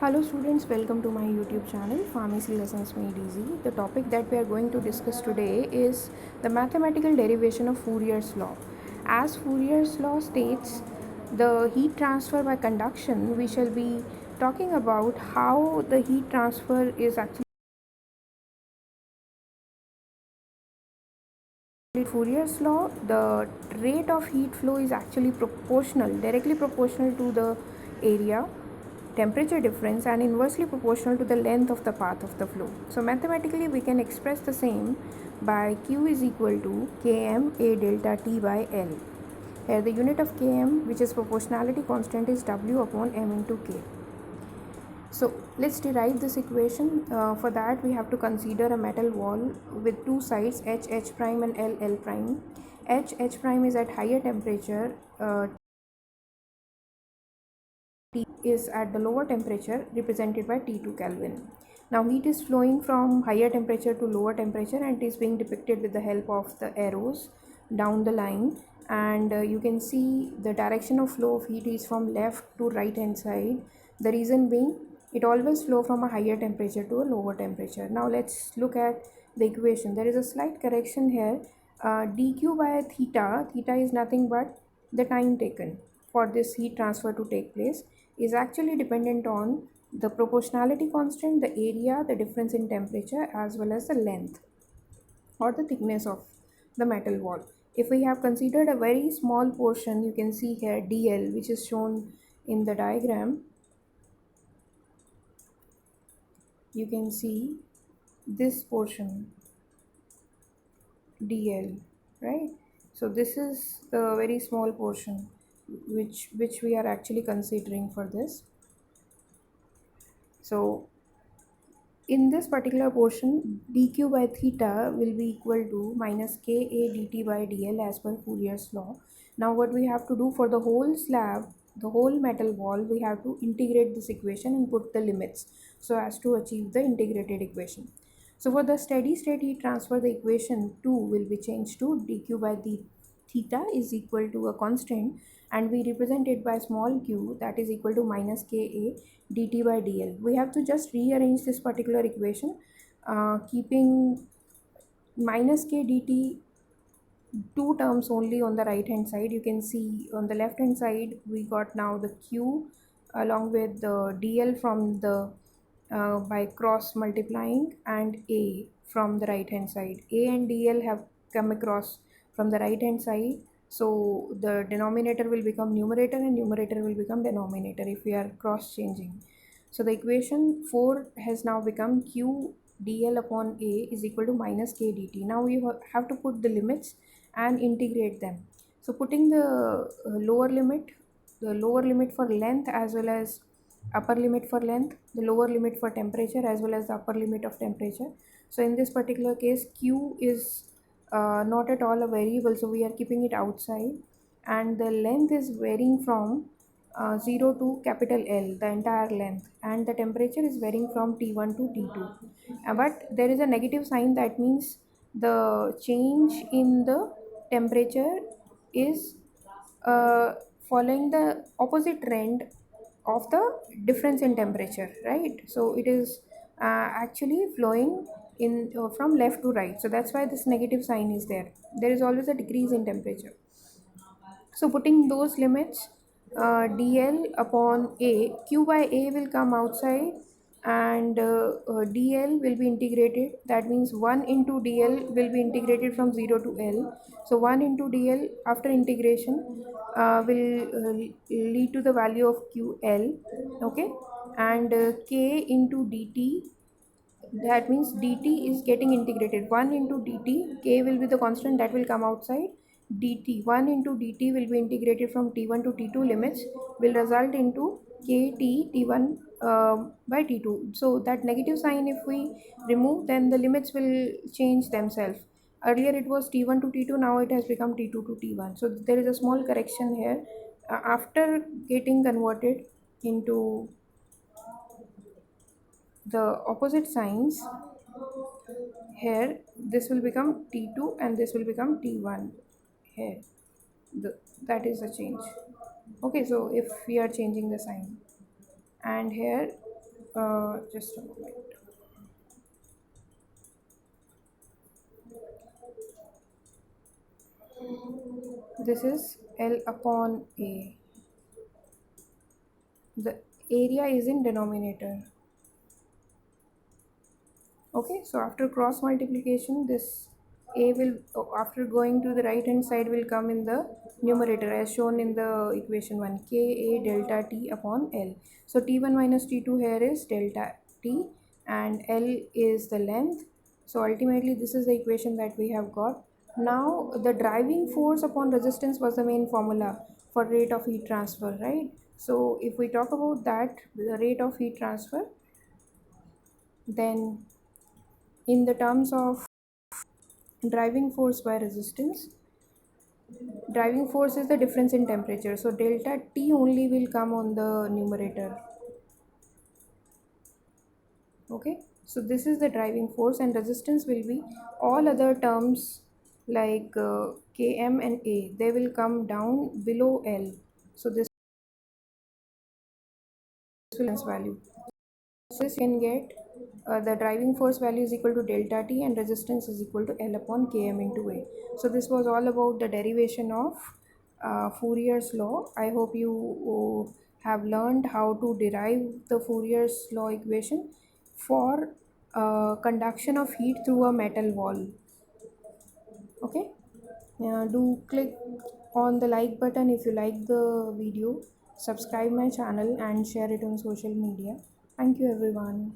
Hello students, welcome to my YouTube channel Pharmacy Lessons Made Easy. The topic that we are going to discuss today is the mathematical derivation of Fourier's law. As Fourier's law states the heat transfer by conduction, we shall be talking about how the heat transfer is actually Fourier's law. The rate of heat flow is actually directly proportional to the area temperature difference and inversely proportional to the length of the path of the flow. So mathematically we can express the same by Q is equal to Km A delta T by L. Here the unit of Km, which is proportionality constant, is W upon M into K. So let's derive this equation. For that we have to consider a metal wall with two sides H prime and L prime. H prime is at higher temperature, T is at the lower temperature, represented by T2 Kelvin. Now heat is flowing from higher temperature to lower temperature and is being depicted with the help of the arrows down the line, and you can see the direction of flow of heat is from left to right hand side. The reason being it always flow from a higher temperature to a lower temperature. Now let's look at the equation. There is a slight correction here. dq by theta is nothing but the time taken for this heat transfer to take place, is actually dependent on the proportionality constant, the area, the difference in temperature, as well as the length or the thickness of the metal wall. If we have considered a very small portion, you can see here dl, which is shown in the diagram. You can see this portion dl, right? So this is the very small portion which we are actually considering for this. So in this particular portion, dq by theta will be equal to minus ka dt by dl as per Fourier's law. Now what we have to do for the whole slab, the whole metal wall, we have to integrate this equation and put the limits so as to achieve the integrated equation. So for the steady state heat transfer, the equation 2 will be changed to dq by theta is equal to a constant, and we represent it by small q, that is equal to minus ka dt by dl. We have to just rearrange this particular equation, keeping minus k dt two terms only on the right hand side. You can see on the left hand side we got now the q along with the dl from the by cross multiplying, and a from the right hand side. A and dl have come across from the right hand side, so the denominator will become numerator and numerator will become denominator if we are cross changing. So the equation 4 has now become q dl upon a is equal to minus k dt. Now we have to put the limits and integrate them. So putting the lower limit for length as well as upper limit for length, the lower limit for temperature as well as the upper limit of temperature. So in this particular case q is not at all a variable, so we are keeping it outside, and the length is varying from 0 to capital L, the entire length, and the temperature is varying from T1 to T2. But there is a negative sign, that means the change in the temperature is uh, following the opposite trend of the difference in temperature, right? So it is actually flowing in from left to right, so that's why this negative sign is there. There is always a decrease in temperature. So putting those limits, dl upon a, q by a will come outside, and dl will be integrated. That means 1 into dl will be integrated from 0 to l. So 1 into dl after integration will lead to the value of ql, okay, and k into dt, that means dt is getting integrated. 1 into dt, k will be the constant that will come outside. Dt 1 into dt will be integrated from t1 to t2 limits, will result into kt t1 by t2. So that negative sign if we remove, then the limits will change themselves. Earlier it was t1 to t2, now it has become t2 to t1. So there is a small correction here. After getting converted into the opposite signs, here this will become t2 and this will become t1 here. That is the change. Okay, so if we are changing the sign, and here just a moment. This is L upon A. The area is in denominator. Okay, so after cross multiplication, this A will, after going to the right hand side, will come in the numerator as shown in the equation 1, Ka delta T upon L. So T1 minus T2 here is delta T and L is the length. So ultimately this is the equation that we have got. Now the driving force upon resistance was the main formula for rate of heat transfer, right? So if we talk about that, the rate of heat transfer, then in the terms of driving force by resistance, driving force is the difference in temperature, so delta T only will come on the numerator. Okay, so this is the driving force and resistance will be all other terms like Km and A, they will come down below L. So this will value. So this you can get the driving force value is equal to delta T and resistance is equal to L upon Km into A. So this was all about the derivation of Fourier's law. I hope you have learned how to derive the Fourier's law equation for conduction of heat through a metal wall. Okay, do click on the like button if you like the video, subscribe my channel and share it on social media. Thank you everyone.